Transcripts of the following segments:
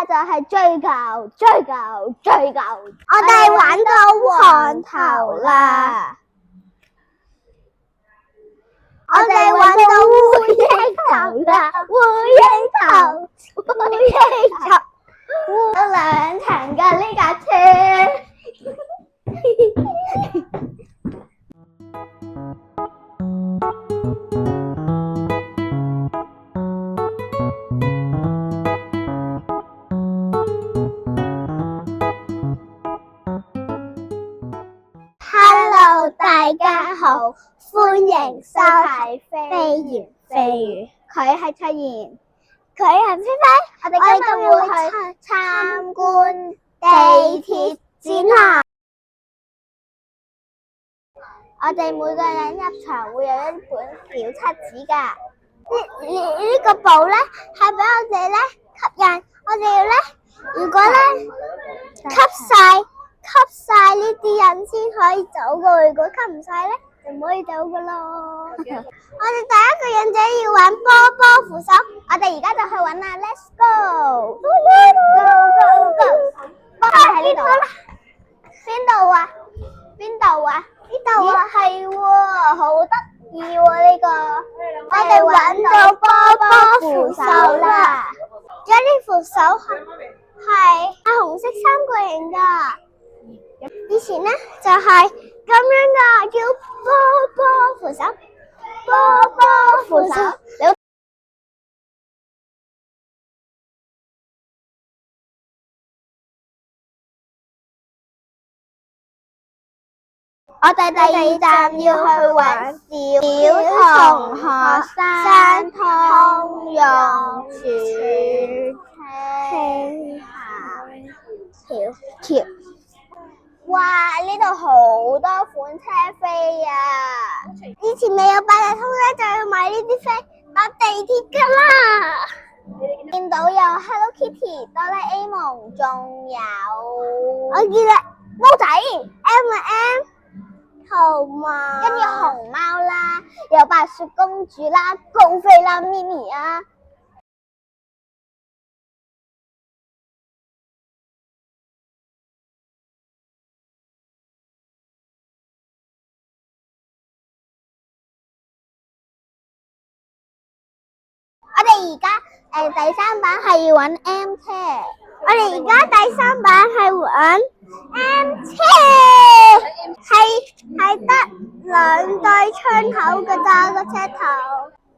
就係追究，追究，追究。我哋揾到黃頭啦！我哋揾到烏蠅頭啦！烏蠅頭，烏蠅頭，有兩層嘅呢架車。Hello， 大家好，歡迎收睇飛言飛語。佢係卓妍，佢係菲菲。我哋今日會去參觀地鐵展覽。我哋每個人入場會有一本小冊子㗎。呢個簿咧係俾我哋咧吸引，我哋要咧如果咧吸晒呢啲人先可以走㗎，如果吸唔晒咧就唔可以走㗎咯。我哋第一個忍者要揾波波扶手，我哋而家就去揾啦 ，Let's go！ 波波喺呢度啦。邊度啊？邊度啊？呢度啊，係喎，好得意喎呢個。我哋揾到波波扶手啦。有啲扶手係紅色三角形㗎。以前咧就係咁樣㗎，叫波波扶手，波波扶手。我哋第二站要去揾小童學生通用處橋。哇！呢度好多款車飛啊！以前未有八達通咧，就要買呢啲飛搭地鐵㗎啦。見到有 Hello Kitty、哆啦 A 夢，仲有我見啦貓仔 M&M， 同埋跟住熊貓啦，有白雪公主啦，高飛啦，咪咪啊！我哋而家第三版係要揾 M 車，我哋而家第三版係揾 M 車，係得兩對窗口㗎咋個車頭。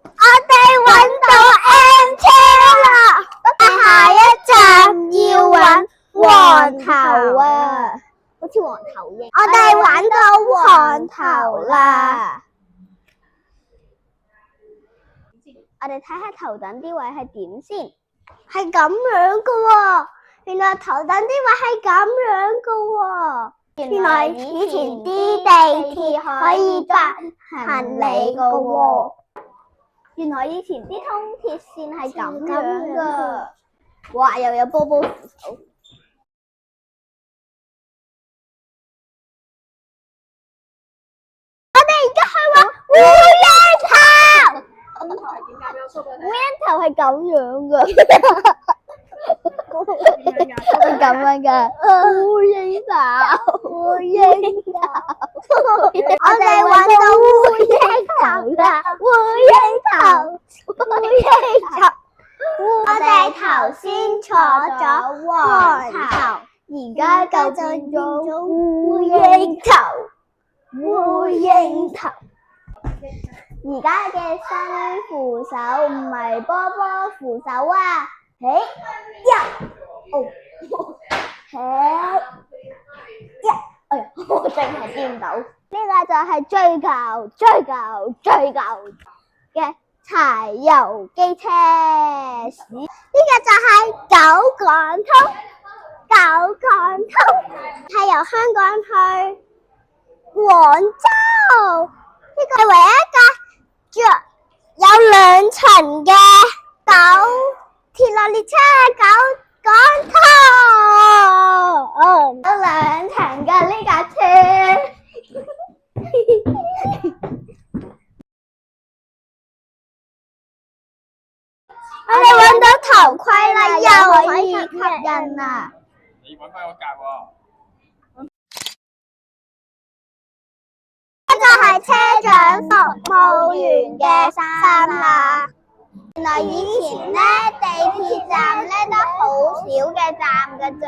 我哋揾到 M 車啦，下一站要揾黃頭啊，好似黃頭型。我哋揾到黃頭啦。我哋睇下頭等啲位係點先，係咁樣噶喎，原來頭等啲位係咁樣噶喎，原來以前啲地鐵可以搭行李噶喎，原來以前啲通鐵線係咁樣噶，哇！又有波波扶手。我哋而家去揾烏蠅頭。烏蠅頭係咁樣噶，係咁樣噶。烏蠅頭，烏蠅頭，我哋揾到烏蠅頭啦！烏蠅頭，烏蠅頭。我哋頭先坐咗黃頭，而家就變咗烏蠅頭，烏蠅頭。而家嘅新扶手唔係波波扶手啊！哎呀，我真係見到呢個就係追究嘅柴油機車。呢個就係九廣通，係由香港去廣州。呢個係唯一一架有兩層嘅鐵路列車九廣通。有兩層嘅呢架車。我哋揾到頭盔啦！但又可以吸引啊！你揾翻個格喎。呢個係車長服務員嘅衫啦。原來以前咧地鐵站咧都好少嘅站㗎咋。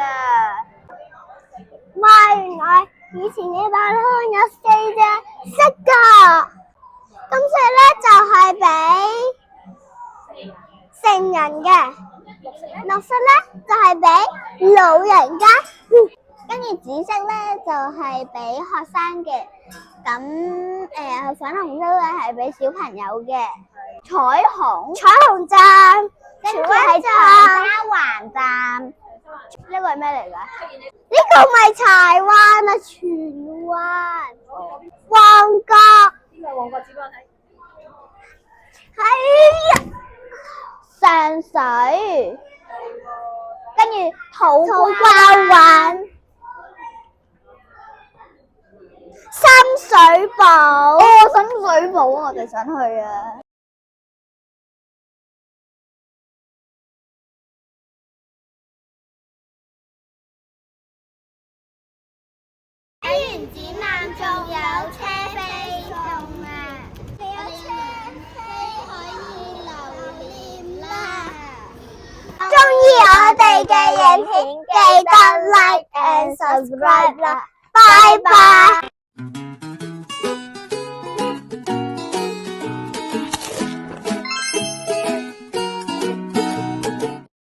哇！原來以前呢把香有4隻色㗎。金色咧就係俾成人嘅，綠色咧就係俾老人家，跟住紫色咧就係俾學生嘅。咁粉紅色咧係俾小朋友嘅。彩虹站，跟住係長沙灣站。呢個係咩嚟㗎？呢個咪柴灣啊，荃灣、旺角。呢個旺角指俾我睇。係上水，跟住土瓜灣、深水埗。深水埗我哋想去啊！睇完展覽仲有車飛送啊！有車飛可以留念啦。鍾意我哋嘅影片，記得 like and subscribe 啦！拜拜。